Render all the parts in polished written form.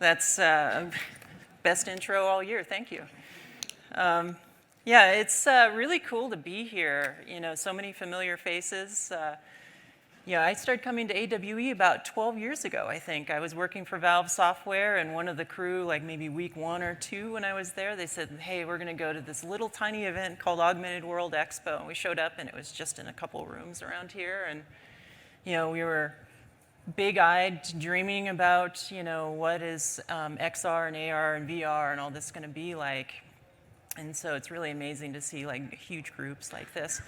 That's best intro all year. Thank you. Yeah, it's really cool to be here. You know, so many familiar faces. I started coming to AWE about 12 years ago, I think. I was working for Valve Software, and one of the crew, like maybe week 1 or 2 when I was there, they said, hey, we're going to go to this little tiny event called Augmented World Expo. And we showed up, and it was just in a couple rooms around here. And, we were big-eyed, dreaming about, what is XR and AR and VR and all this going to be like. And so it's really amazing to see, like, huge groups like this.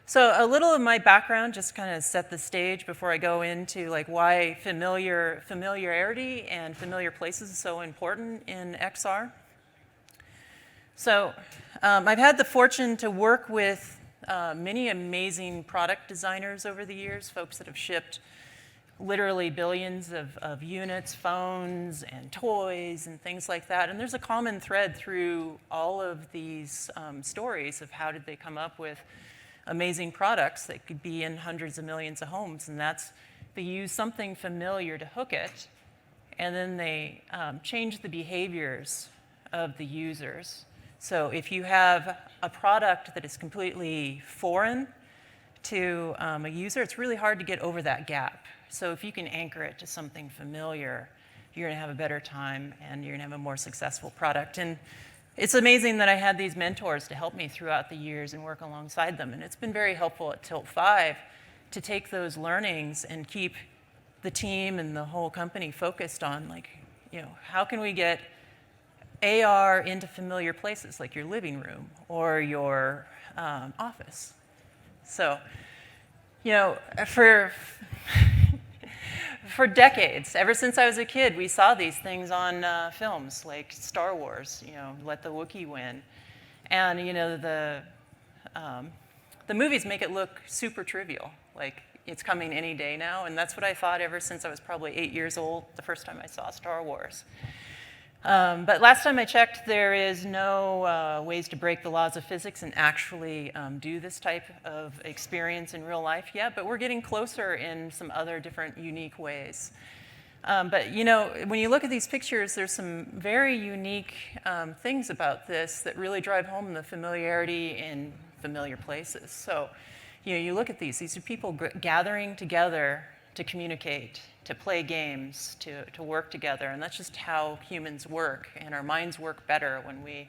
So a little of my background, just kind of set the stage before I go into like why familiarity and familiar places is so important in XR. So I've had the fortune to work with many amazing product designers over the years, folks that have shipped literally billions of units, phones, and toys, and things like that. And there's a common thread through all of these stories of how did they come up with amazing products that could be in hundreds of millions of homes, and that's they use something familiar to hook it, and then they change the behaviors of the users. So if you have a product that is completely foreign to a user, it's really hard to get over that gap. So if you can anchor it to something familiar, you're going to have a better time, and you're going to have a more successful product. And it's amazing that I had these mentors to help me throughout the years and work alongside them. And it's been very helpful at Tilt 5 to take those learnings and keep the team and the whole company focused on, like, how can we get AR into familiar places like your living room or your office. So, for decades, ever since I was a kid, we saw these things on films like Star Wars, Let the Wookiee Win. And, the movies make it look super trivial, like it's coming any day now. And that's what I thought ever since I was probably 8 years old, the first time I saw Star Wars. But last time I checked, there is no ways to break the laws of physics and actually do this type of experience in real life yet, but we're getting closer in some other different unique ways. But when you look at these pictures, there's some very unique things about this that really drive home the familiarity in familiar places. So, you look at these are people gathering together to communicate, to play games, to work together. And that's just how humans work. And our minds work better when we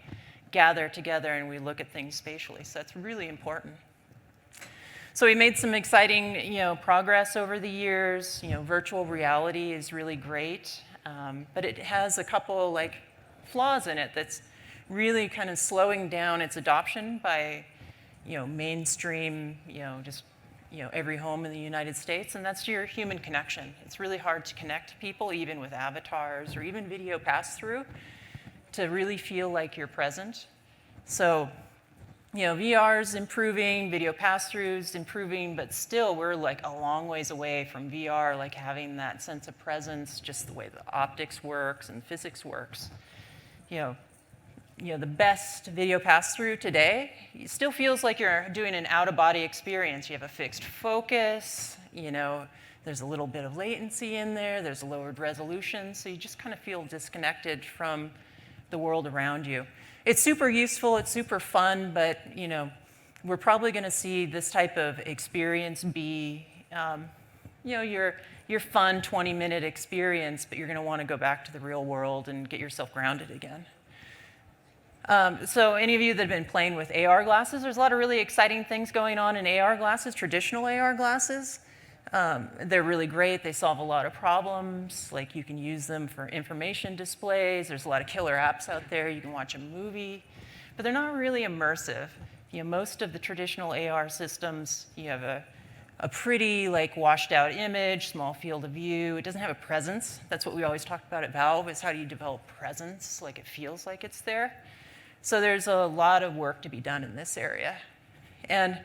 gather together and we look at things spatially. So that's really important. So we made some exciting, progress over the years. Virtual reality is really great. But it has a couple, flaws in it that's really kind of slowing down its adoption by, mainstream, every home in the United States, and that's your human connection. It's really hard to connect people, even with avatars or even video pass-through, to really feel like you're present. So, VR's improving, video pass-through's improving, but still we're like a long ways away from VR, like having that sense of presence, just the way the optics works and physics works. The best video pass-through today, it still feels like you're doing an out-of-body experience. You have a fixed focus, there's a little bit of latency in there, there's a lowered resolution, so you just kind of feel disconnected from the world around you. It's super useful, it's super fun, but, we're probably going to see this type of experience be, your fun 20-minute experience, but you're going to want to go back to the real world and get yourself grounded again. So any of you that have been playing with AR glasses, there's a lot of really exciting things going on in AR glasses, traditional AR glasses. They're really great. They solve a lot of problems. Like, you can use them for information displays. There's a lot of killer apps out there. You can watch a movie. But they're not really immersive. Most of the traditional AR systems, you have a pretty, washed out image, small field of view. It doesn't have a presence. That's what we always talk about at Valve, is how do you develop presence, like it feels like it's there. So there's a lot of work to be done in this area. And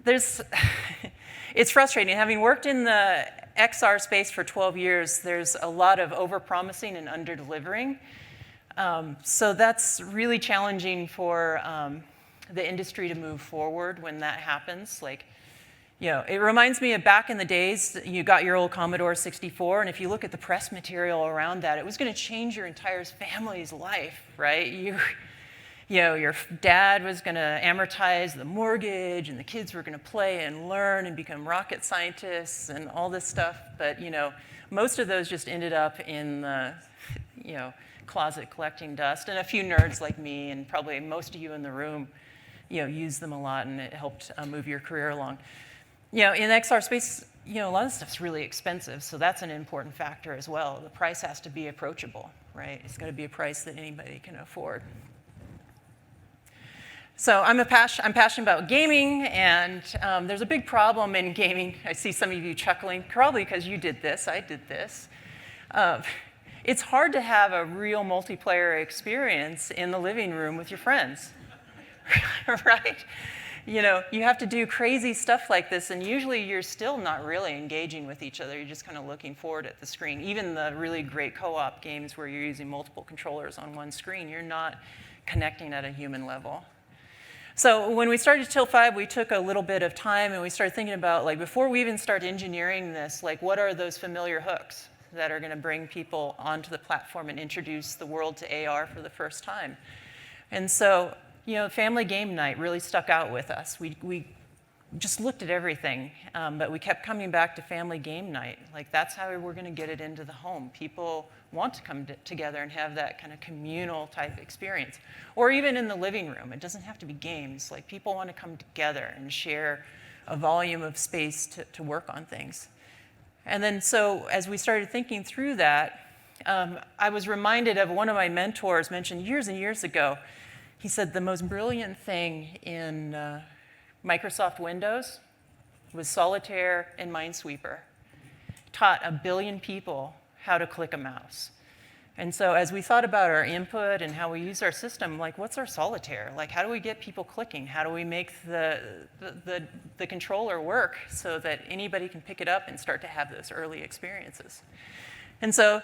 it's frustrating. Having worked in the XR space for 12 years, there's a lot of overpromising and underdelivering. So that's really challenging for the industry to move forward when that happens. It reminds me of back in the days, you got your old Commodore 64, and if you look at the press material around that, it was going to change your entire family's life, right? Your dad was going to amortize the mortgage, and the kids were going to play and learn and become rocket scientists and all this stuff. But, most of those just ended up in the, closet collecting dust. And a few nerds like me, and probably most of you in the room, use them a lot, and it helped move your career along. In XR space, a lot of stuff's really expensive, so that's an important factor as well. The price has to be approachable, right? It's got to be a price that anybody can afford. So I'm passionate about gaming, and there's a big problem in gaming. I see some of you chuckling, probably because you did this, I did this. It's hard to have a real multiplayer experience in the living room with your friends, right? You have to do crazy stuff like this, and usually you're still not really engaging with each other. You're just kind of looking forward at the screen. Even the really great co-op games where you're using multiple controllers on one screen, you're not connecting at a human level. So when we started Till 5, we took a little bit of time, and we started thinking about, before we even start engineering this, what are those familiar hooks that are going to bring people onto the platform and introduce the world to AR for the first time? And so, family game night really stuck out with us. We just looked at everything, but we kept coming back to family game night. That's how we're going to get it into the home. People want to come together and have that kind of communal type experience. Or even in the living room. It doesn't have to be games. People want to come together and share a volume of space to work on things. And then so as we started thinking through that, I was reminded of one of my mentors mentioned years and years ago. He said the most brilliant thing in Microsoft Windows was Solitaire and Minesweeper. Taught 1 billion people how to click a mouse. And so as we thought about our input and how we use our system, what's our Solitaire? How do we get people clicking? How do we make the controller work so that anybody can pick it up and start to have those early experiences? And so,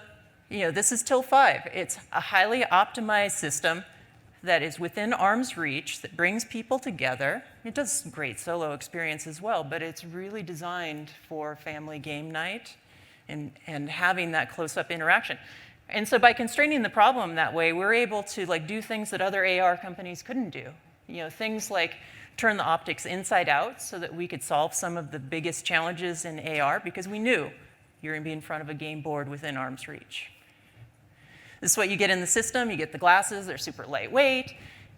this is Till 5. It's a highly optimized system that is within arm's reach, that brings people together. It does great solo experience as well, but it's really designed for family game night and having that close-up interaction. And so by constraining the problem that way, we're able to do things that other AR companies couldn't do. Things like turn the optics inside out so that we could solve some of the biggest challenges in AR, because we knew you're going to be in front of a game board within arm's reach. This is what you get in the system. You get the glasses. They're super lightweight.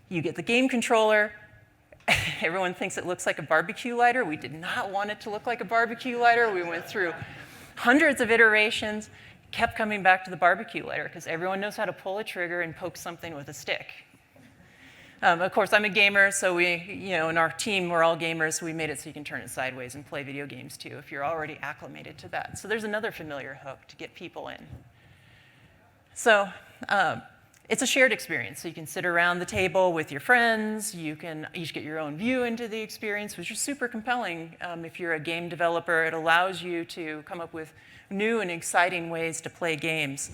You get the game controller. Everyone thinks it looks like a barbecue lighter. We did not want it to look like a barbecue lighter. We went through hundreds of iterations, kept coming back to the barbecue lighter, because everyone knows how to pull a trigger and poke something with a stick. Of course, I'm a gamer, so we, in our team, we're all gamers, so we made it so you can turn it sideways and play video games too, if you're already acclimated to that. So there's another familiar hook to get people in. So it's a shared experience. So you can sit around the table with your friends. You can each get your own view into the experience, which is super compelling. If you're a game developer, it allows you to come up with new and exciting ways to play games.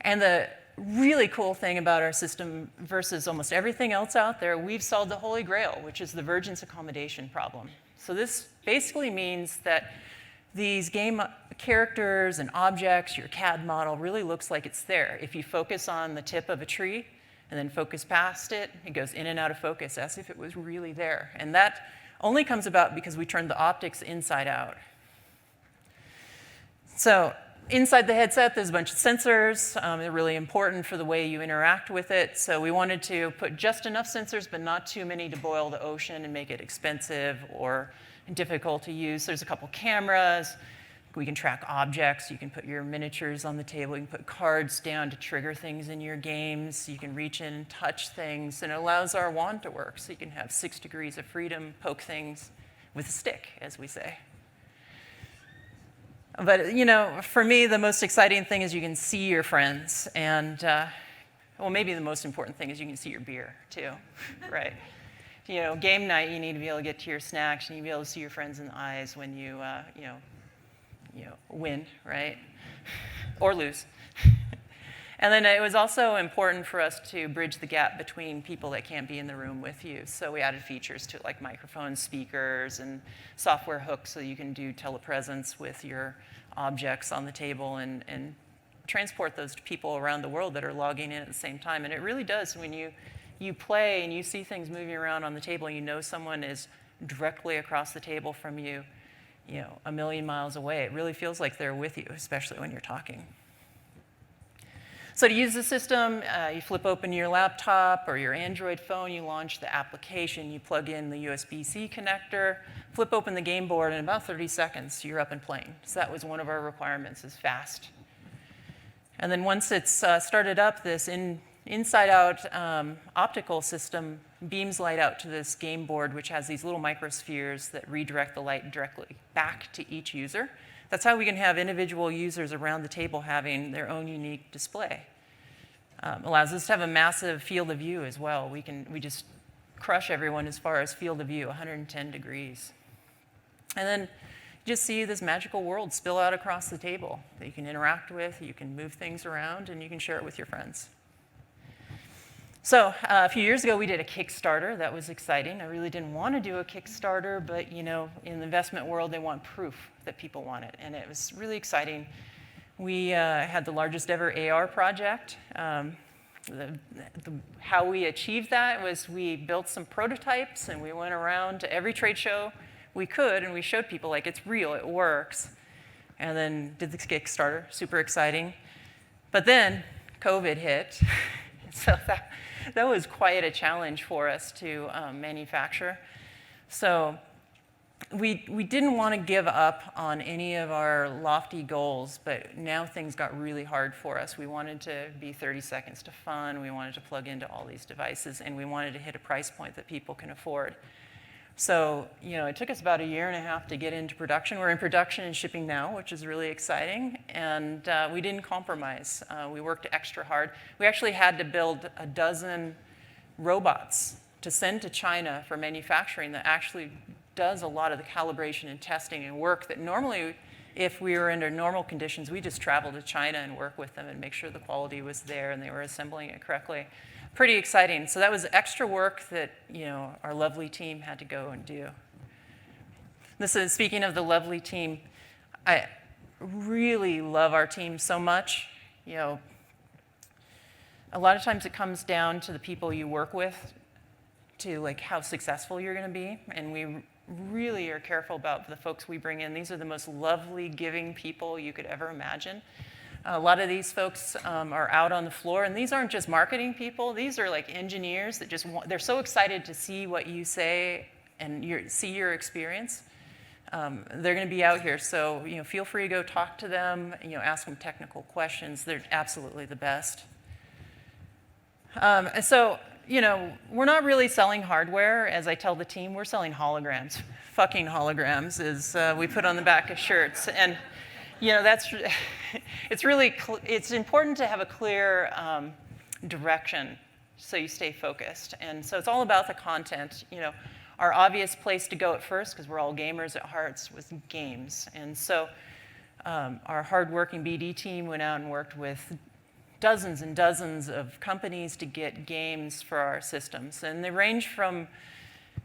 And the really cool thing about our system versus almost everything else out there, we've solved the holy grail, which is the Vergence accommodation problem. So this basically means that these game characters and objects, your CAD model, really looks like it's there. If you focus on the tip of a tree and then focus past it, it goes in and out of focus as if it was really there. And that only comes about because we turned the optics inside out. So inside the headset, there's a bunch of sensors. They're really important for the way you interact with it. So we wanted to put just enough sensors, but not too many to boil the ocean and make it expensive or difficult to use. There's a couple cameras. We can track objects. You can put your miniatures on the table. You can put cards down to trigger things in your games. You can reach in and touch things. And it allows our wand to work. So you can have 6 degrees of freedom, poke things with a stick, as we say. But, for me, the most exciting thing is you can see your friends. And, well, maybe the most important thing is you can see your beer, too, right? Game night, you need to be able to get to your snacks. You need to be able to see your friends in the eyes when you, win, right? Or lose. And then it was also important for us to bridge the gap between people that can't be in the room with you. So we added features to it, like microphones, speakers, and software hooks so you can do telepresence with your objects on the table and transport those to people around the world that are logging in at the same time. And it really does, when you play and you see things moving around on the table, you know someone is directly across the table from you, you know, a million miles away. It really feels like they're with you, especially when you're talking. So to use the system, you flip open your laptop or your Android phone, you launch the application, you plug in the USB-C connector, flip open the game board, and in about 30 seconds, you're up and playing. So that was one of our requirements, is fast. And then once it's started up, this inside-out optical system beams light out to this game board, which has these little microspheres that redirect the light directly back to each user. That's how we can have individual users around the table having their own unique display. Allows us to have a massive field of view as well. We just crush everyone as far as field of view, 110 degrees. And then you just see this magical world spill out across the table that you can interact with, you can move things around, and you can share it with your friends. So a few years ago, we did a Kickstarter. That was exciting. I really didn't want to do a Kickstarter, but you know, in the investment world, they want proof that people want it, and it was really exciting. We had the largest ever AR project. How we achieved that was we built some prototypes, and we went around to every trade show we could, and we showed people, like, it's real, it works. And then did the Kickstarter, super exciting. But then COVID hit, so that was quite a challenge for us to manufacture. So we didn't want to give up on any of our lofty goals, but now things got really hard for us. We wanted to be 30 seconds to fun, we wanted to plug into all these devices, and we wanted to hit a price point that people can afford. So, you know, it took us about 1.5 years to get into production. We're in production and shipping now, which is really exciting. And we didn't compromise. We worked extra hard. We actually had to build 12 robots to send to China for manufacturing that actually does a lot of the calibration and testing and work that normally, if we were under normal conditions, we just travel to China and work with them and make sure the quality was there and they were assembling it correctly. Pretty exciting. So that was extra work that, you know, our lovely team had to go and do. This is, speaking of the lovely team, I really love our team so much. You know, a lot of times it comes down to the people you work with, to like how successful you're going to be, and we really are careful about the folks we bring in. These are the most lovely, giving people you could ever imagine. A lot of these folks are out on the floor, and these aren't just marketing people. These are like engineers that just they're so excited to see what you say and see your experience. They're going to be out here, so you know, feel free to go talk to them. You know, ask them technical questions. They're absolutely the best. So you know, we're not really selling hardware. As I tell the team, we're selling holograms. Fucking holograms, is we put on the back of shirts. And you know, it's important to have a clear direction so you stay focused. And so it's all about the content. You know, our obvious place to go at first, because we're all gamers at hearts, was games. And so our hardworking BD team went out and worked with dozens and dozens of companies to get games for our systems. And they range from,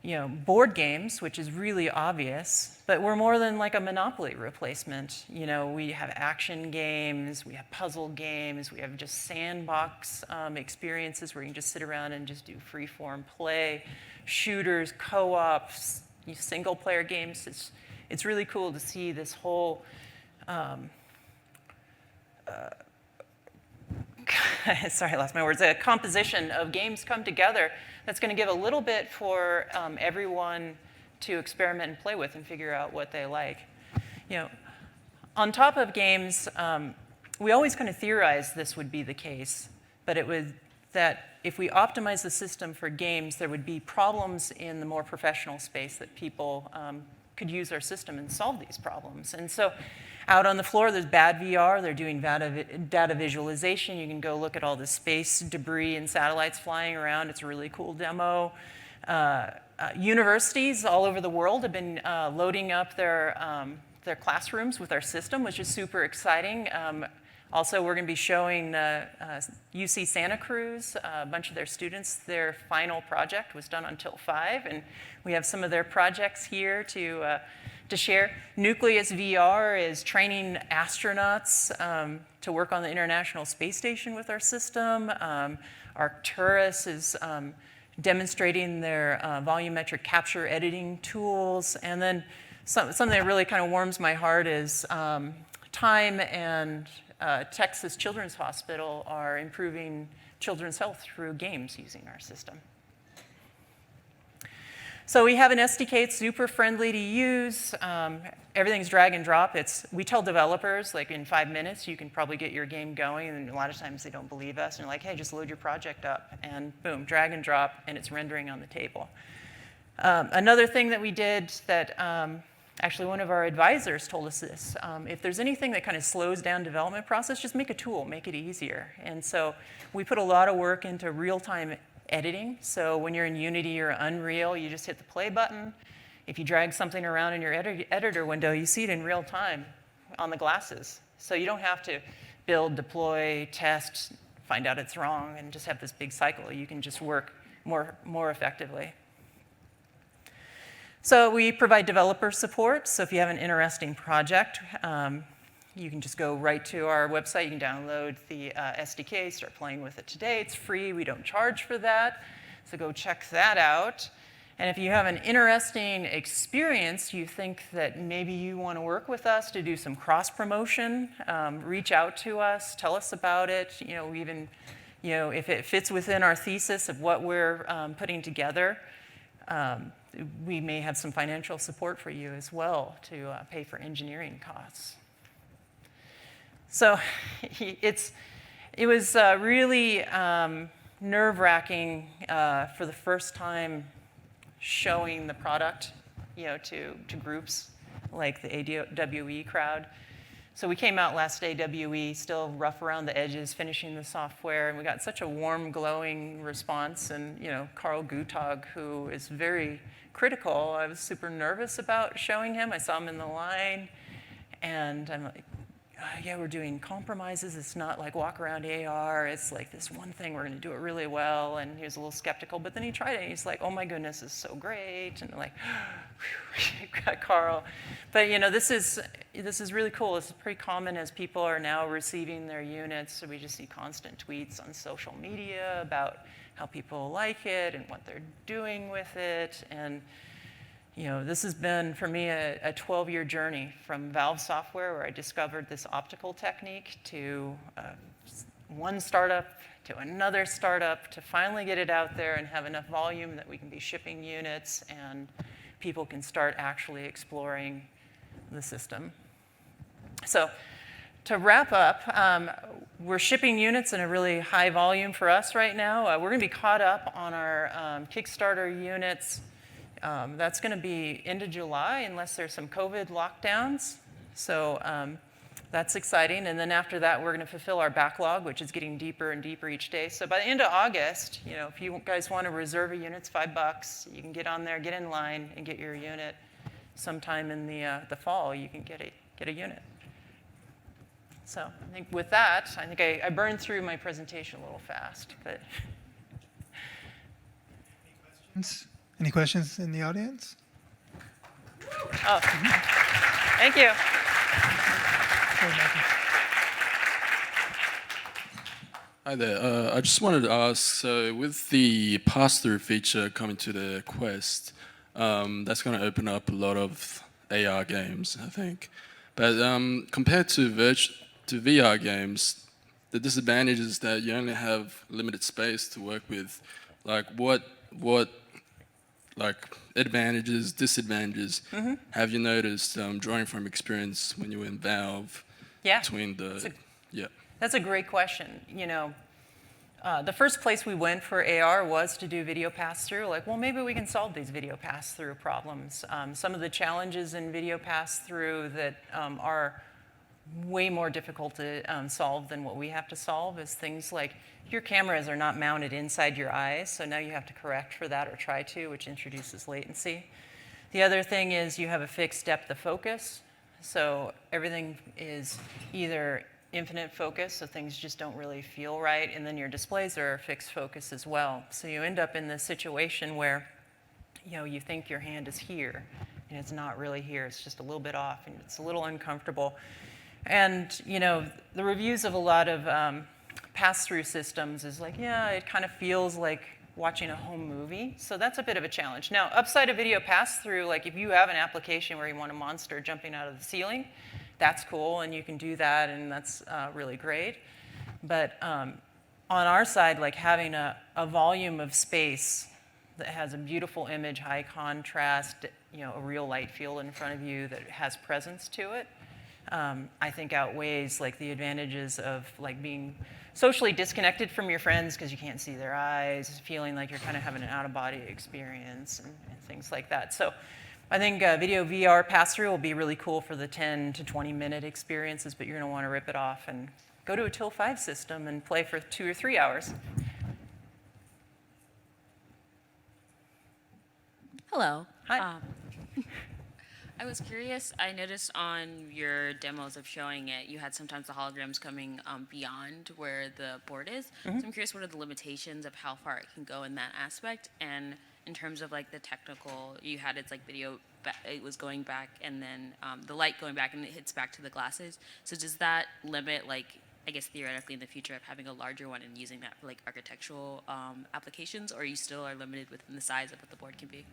you know, board games, which is really obvious, but we're more than like a Monopoly replacement. You know, we have action games, we have puzzle games, we have just sandbox experiences where you can just sit around and just do free-form play, shooters, co-ops, single-player games. It's really cool to see this whole sorry, I lost my words. A composition of games come together that's going to give a little bit for everyone to experiment and play with and figure out what they like. You know, on top of games, we always kind of theorized this would be the case, but it was that if we optimize the system for games, there would be problems in the more professional space that people could use our system and solve these problems. And so out on the floor, there's Bad VR. They're doing data visualization. You can go look at all the space debris and satellites flying around. It's a really cool demo. Universities all over the world have been loading up their classrooms with our system, which is super exciting. Also, we're going to be showing UC Santa Cruz, a bunch of their students. Their final project was done on Till 5, and we have some of their projects here to share. Nucleus VR is training astronauts to work on the International Space Station with our system. Arcturus is demonstrating their volumetric capture editing tools. And then something that really kind of warms my heart is Time and Texas Children's Hospital are improving children's health through games using our system. So we have an SDK, it's super friendly to use. Everything's drag and drop. We tell developers, like in 5 minutes, you can probably get your game going, and a lot of times they don't believe us, and they're like, hey, just load your project up, and boom, drag and drop, and it's rendering on the table. Another thing that we did that actually one of our advisors told us this, if there's anything that kind of slows down development process, just make a tool, make it easier. And so we put a lot of work into real-time editing. So when you're in Unity or Unreal, you just hit the play button. If you drag something around in your editor window, you see it in real time on the glasses. So you don't have to build, deploy, test, find out it's wrong, and just have this big cycle. You can just work more effectively. So we provide developer support. So if you have an interesting project, you can just go right to our website. You can download the SDK, start playing with it today. It's free. We don't charge for that. So go check that out. And if you have an interesting experience, you think that maybe you want to work with us to do some cross-promotion, reach out to us, tell us about it. Even if it fits within our thesis of what we're putting together, we may have some financial support for you as well to pay for engineering costs. So it was really nerve-wracking for the first time showing the product, to groups like the AWE crowd. So we came out last AWE, still rough around the edges, finishing the software, and we got such a warm, glowing response. And Carl Gutag, who is very critical, I was super nervous about showing him. I saw him in the line, and I'm like, yeah, we're doing compromises. It's not like walk around AR. It's like this one thing, we're going to do it really well. And he was a little skeptical, but then he tried it, and he's like, oh my goodness, it's so great. And like, got Carl. But this is really cool. It's pretty common as people are now receiving their units. So we just see constant tweets on social media about how people like it and what they're doing with it. And this has been, for me, a 12-year journey from Valve Software, where I discovered this optical technique, to one startup, to another startup, to finally get it out there and have enough volume that we can be shipping units and people can start actually exploring the system. So to wrap up, we're shipping units in a really high volume for us right now. We're going to be caught up on our Kickstarter units. That's going to be end of July unless there's some COVID lockdowns. So that's exciting. And then after that, we're going to fulfill our backlog, which is getting deeper and deeper each day. So by the end of August, if you guys want to reserve a unit, it's $5. You can get on there, get in line, and get your unit. Sometime in the fall, you can get a unit. So I think with that, I think I burned through my presentation a little fast. But Any questions in the audience? Oh, thank you. Hi there. I just wanted to ask, so with the pass-through feature coming to the Quest, that's going to open up a lot of AR games, I think. But compared to VR games, the disadvantage is that you only have limited space to work with. Like what advantages, disadvantages have you noticed drawing from experience when you were in Valve? Yeah. That's a great question. The first place we went for AR was to do video pass-through. Like, well, maybe we can solve these video pass-through problems. Some of the challenges in video pass-through that are way more difficult to solve than what we have to solve is things like your cameras are not mounted inside your eyes, so now you have to correct for that or try to, which introduces latency. The other thing is you have a fixed depth of focus, so everything is either infinite focus, so things just don't really feel right, and then your displays are fixed focus as well. So you end up in this situation where, you think your hand is here, and it's not really here. It's just a little bit off, and it's a little uncomfortable. And, the reviews of a lot of pass-through systems is like, yeah, it kind of feels like watching a home movie. So that's a bit of a challenge. Now, upside of video pass-through, like if you have an application where you want a monster jumping out of the ceiling, that's cool, and you can do that, and that's really great. But on our side, like having a volume of space that has a beautiful image, high contrast, a real light field in front of you that has presence to it, I think outweighs like the advantages of like being socially disconnected from your friends because you can't see their eyes, feeling like you're kind of having an out-of-body experience and things like that. So I think video VR pass-through will be really cool for the 10 to 20-minute experiences, but you're going to want to rip it off and go to a Till 5 system and play for 2 or 3 hours. Hello. Hi. I was curious, I noticed on your demos of showing it, you had sometimes the holograms coming beyond where the board is. So I'm curious, what are the limitations of how far it can go in that aspect? And in terms of like the technical, you had its like video, it was going back and then the light going back and it hits back to the glasses. So does that limit like, I guess theoretically in the future of having a larger one and using that for like architectural applications, or you still are limited within the size of what the board can be?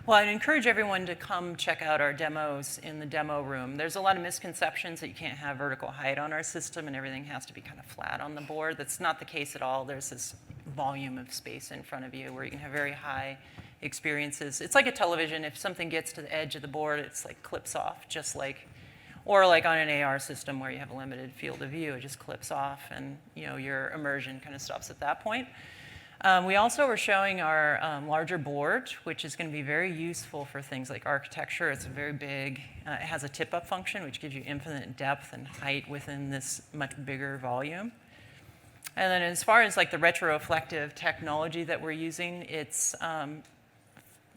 Well, I'd encourage everyone to come check out our demos in the demo room. There's a lot of misconceptions that you can't have vertical height on our system and everything has to be kind of flat on the board. That's not the case at all. There's this volume of space in front of you where you can have very high experiences. It's like a television. If something gets to the edge of the board, it's like clips off, just like, or like on an AR system where you have a limited field of view, it just clips off and your immersion kind of stops at that point. We also were showing our larger board, which is going to be very useful for things like architecture. It's very big. It has a tip-up function, which gives you infinite depth and height within this much bigger volume. And then as far as like the retroreflective technology that we're using, it's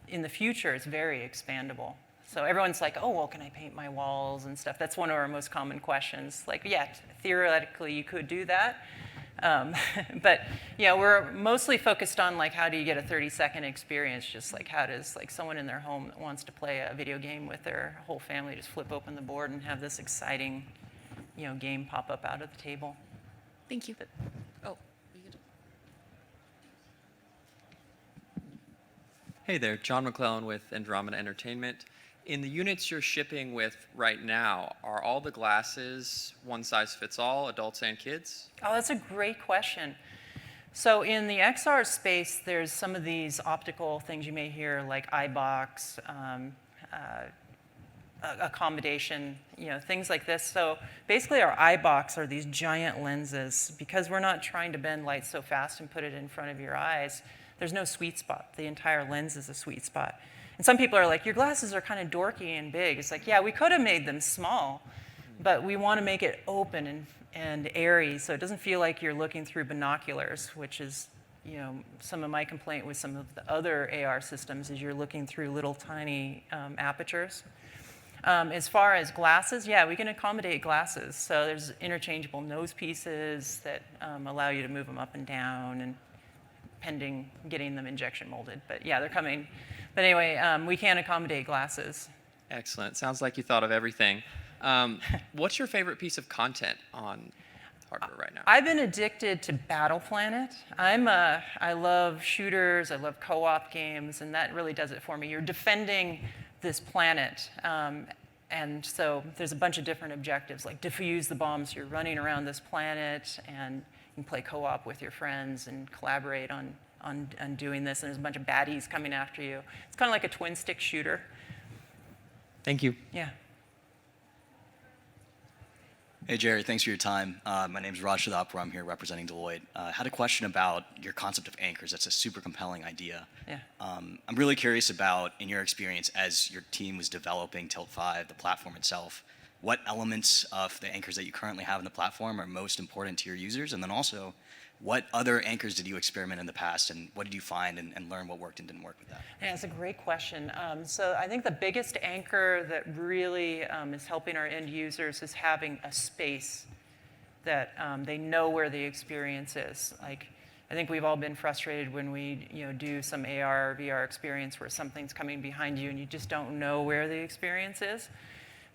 in the future, it's very expandable. So everyone's like, oh, well, can I paint my walls and stuff? That's one of our most common questions. Like, yeah, theoretically, you could do that. But yeah, we're mostly focused on like how do you get a 30-second experience, just like how does like someone in their home that wants to play a video game with their whole family just flip open the board and have this exciting game pop up out of the table. Thank you. Oh, you could. Hey there, John McClellan with Andromeda Entertainment. In the units you're shipping with right now, are all the glasses one size fits all, adults and kids? Oh, that's a great question. So in the XR space, there's some of these optical things you may hear, like iBox, accommodation, things like this. So basically our iBox are these giant lenses. Because we're not trying to bend light so fast and put it in front of your eyes, there's no sweet spot. The entire lens is a sweet spot. And some people are like, your glasses are kind of dorky and big. It's like, yeah, we could have made them small, but we want to make it open and airy so it doesn't feel like you're looking through binoculars, which is, some of my complaint with some of the other AR systems is you're looking through little tiny apertures. As far as glasses, yeah, we can accommodate glasses. So there's interchangeable nose pieces that allow you to move them up and down and pending getting them injection molded. But yeah, they're coming. But anyway, we can accommodate glasses. Excellent. Sounds like you thought of everything. What's your favorite piece of content on hardware right now? I've been addicted to Battle Planet. I love shooters, I love co-op games, and that really does it for me. You're defending this planet, and so there's a bunch of different objectives, like defuse the bombs. You're running around this planet, and you can play co-op with your friends and collaborate on doing this, and there's a bunch of baddies coming after you. It's kind of like a twin-stick shooter. Thank you. Yeah. Hey, Jeri, thanks for your time. My name's Raj Shadapur. I'm here representing Deloitte. Had a question about your concept of anchors. That's a super compelling idea. Yeah. I'm really curious about, in your experience as your team was developing Tilt 5, the platform itself, what elements of the anchors that you currently have in the platform are most important to your users? And then also, what other anchors did you experiment in the past, and what did you find and learn what worked and didn't work with that? Yeah, it's a great question. So I think the biggest anchor that really is helping our end users is having a space that they know where the experience is. Like, I think we've all been frustrated when we do some AR or VR experience where something's coming behind you and you just don't know where the experience is.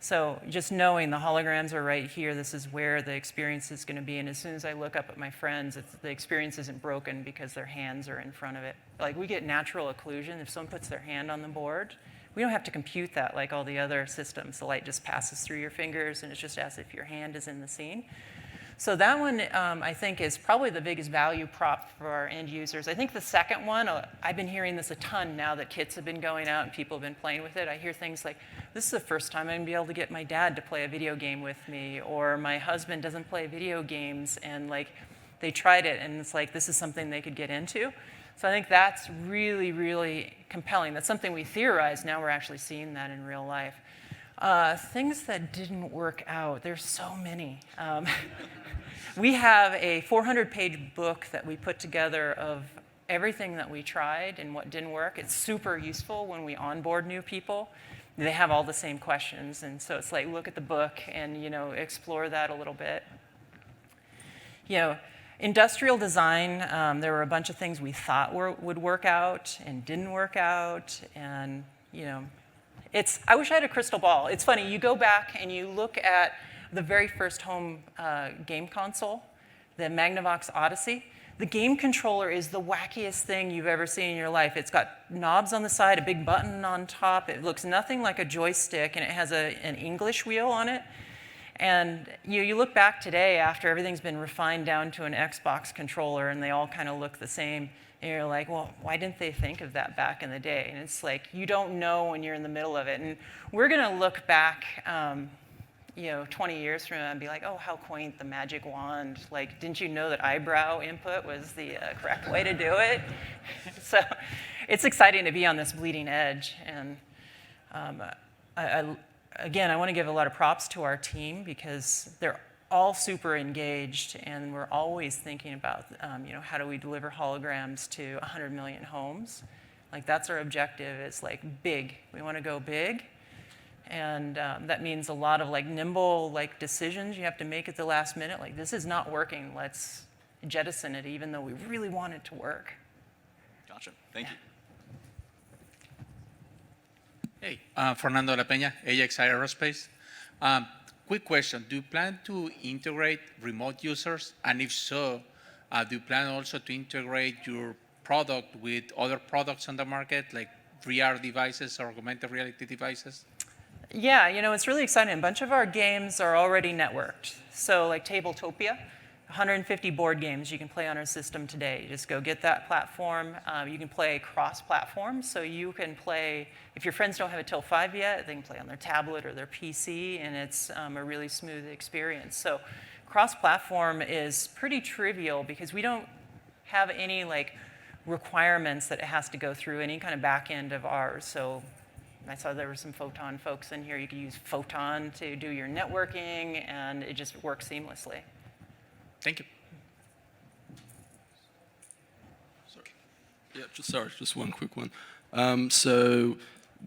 So just knowing the holograms are right here, this is where the experience is going to be. And as soon as I look up at my friends, the experience isn't broken because their hands are in front of it. Like, we get natural occlusion. If someone puts their hand on the board, we don't have to compute that like all the other systems. The light just passes through your fingers, and it's just as if your hand is in the scene. So that one, I think, is probably the biggest value prop for our end users. I think the second one, I've been hearing this a ton now that kits have been going out and people have been playing with it. I hear things like, this is the first time I'm going to be able to get my dad to play a video game with me, or my husband doesn't play video games, and like they tried it, and it's like this is something they could get into. So I think that's really, really compelling. That's something we theorized. Now we're actually seeing that in real life. Things that didn't work out, there's so many. We have a 400-page book that we put together of everything that we tried and what didn't work. It's super useful when we onboard new people. They have all the same questions, and so it's like, look at the book and explore that a little bit. Industrial design, there were a bunch of things we thought would work out and didn't work out, and I wish I had a crystal ball. It's funny, you go back and you look at the very first home game console, the Magnavox Odyssey. The game controller is the wackiest thing you've ever seen in your life. It's got knobs on the side, a big button on top. It looks nothing like a joystick, and it has an English wheel on it. And you look back today after everything's been refined down to an Xbox controller, and they all kind of look the same. And you're like, well, why didn't they think of that back in the day? And it's like, you don't know when you're in the middle of it. And we're going to look back 20 years from now and be like, oh, how quaint, the magic wand. Like, didn't you know that eyebrow input was the correct way to do it? So it's exciting to be on this bleeding edge. And again, I want to give a lot of props to our team because they're all super engaged, and we're always thinking about, how do we deliver holograms to 100 million homes? Like, that's our objective, is like big. We want to go big. And that means a lot of like nimble like decisions you have to make at the last minute. Like, this is not working. Let's jettison it, even though we really want it to work. Gotcha. Thank you. Hey, Fernando La Peña, AXI Aerospace. Quick question. Do you plan to integrate remote users? And if so, do you plan also to integrate your product with other products on the market, like VR devices or augmented reality devices? Yeah, it's really exciting. A bunch of our games are already networked. So like Tabletopia, 150 board games you can play on our system today. You just go get that platform. You can play cross-platform, so you can play, if your friends don't have a Til 5 yet, they can play on their tablet or their PC, and it's a really smooth experience. So cross-platform is pretty trivial because we don't have any like requirements that it has to go through any kind of back end of ours. So I saw there were some Photon folks in here. You could use Photon to do your networking, and it just works seamlessly. Thank you. Sorry, just one quick one. So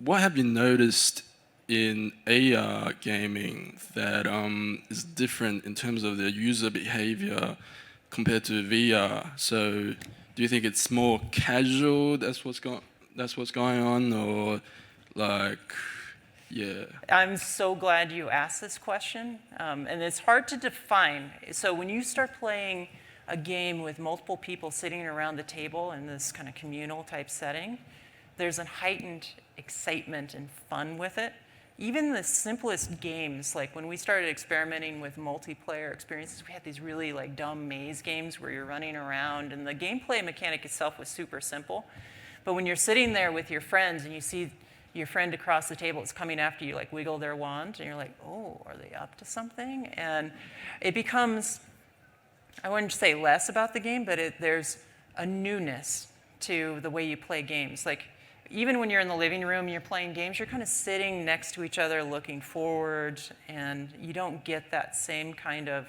what have you noticed in AR gaming that is different in terms of the user behavior compared to VR? So do you think it's more casual, that's what's going on, or like, yeah? I'm so glad you asked this question, and it's hard to define. So when you start playing a game with multiple people sitting around the table in this kind of communal type setting, there's a heightened excitement and fun with it. Even the simplest games, like when we started experimenting with multiplayer experiences, we had these really like dumb maze games where you're running around, and the gameplay mechanic itself was super simple. But when you're sitting there with your friends and you see your friend across the table is coming after you, like wiggle their wand, and you're like, oh, are they up to something? And it becomes, I wouldn't say less about the game, but there's a newness to the way you play games. Like, even when you're in the living room, you're playing games, you're kind of sitting next to each other, looking forward, and you don't get that same kind of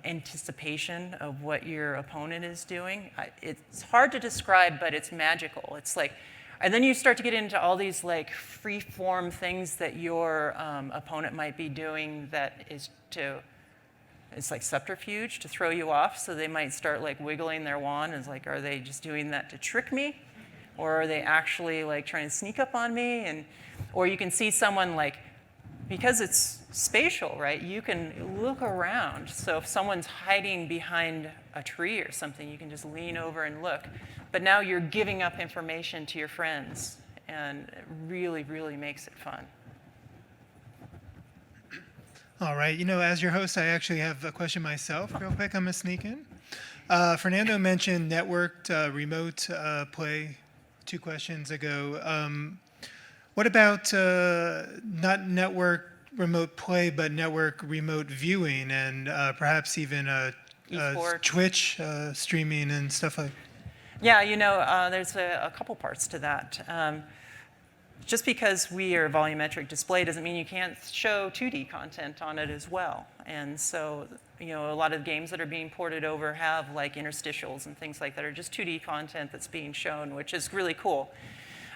anticipation of what your opponent is doing. It's hard to describe, but it's magical. It's like, and then you start to get into all these like free-form things that your opponent might be doing that is to it's like subterfuge to throw you off. So they might start like wiggling their wand. It's like, are they just doing that to trick me? Or are they actually like trying to sneak up on me? Or you can see someone like, because it's spatial, right? You can look around. So if someone's hiding behind a tree or something, you can just lean over and look. But now you're giving up information to your friends, and it really, really makes it fun. All right. You know, as your host, I actually have a question myself, real quick. I'm going to sneak in. Fernando mentioned networked remote play 2 questions ago. What about not network remote play, but network remote viewing and perhaps even Esports. Twitch streaming and stuff like? Yeah, you know, there's a couple parts to that. Just because we are a volumetric display doesn't mean you can't show 2D content on it as well. And so, you know, a lot of games that are being ported over have like interstitials and things like that are just 2D content that's being shown, which is really cool.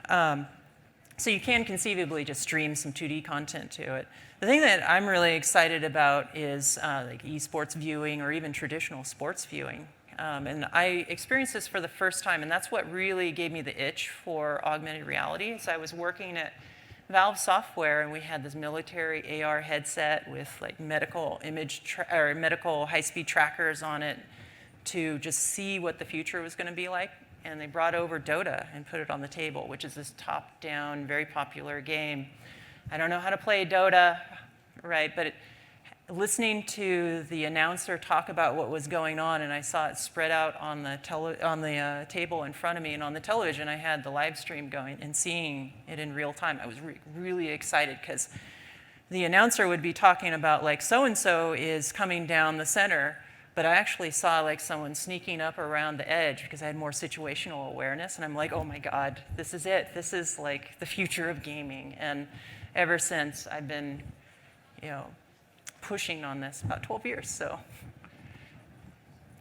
So you can conceivably just stream some 2D content to it. The thing that I'm really excited about is like esports viewing or even traditional sports viewing. And I experienced this for the first time, and that's what really gave me the itch for augmented reality. So I was working at Valve Software, and we had this military AR headset with like medical medical high-speed trackers on it to just see what the future was going to be like. And they brought over Dota and put it on the table, which is this top-down, very popular game. I don't know how to play Dota, right? But listening to the announcer talk about what was going on, and I saw it spread out on the table in front of me, and on the television I had the live stream going, and seeing it in real time, I was really excited because the announcer would be talking about like so-and-so is coming down the center, but I actually saw like someone sneaking up around the edge because I had more situational awareness, and I'm like, oh my God, this is it. This is like the future of gaming. And ever since, I've been, you know, pushing on this about 12 years. So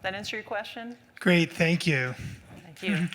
that answer your question? Great, thank you. Thank you.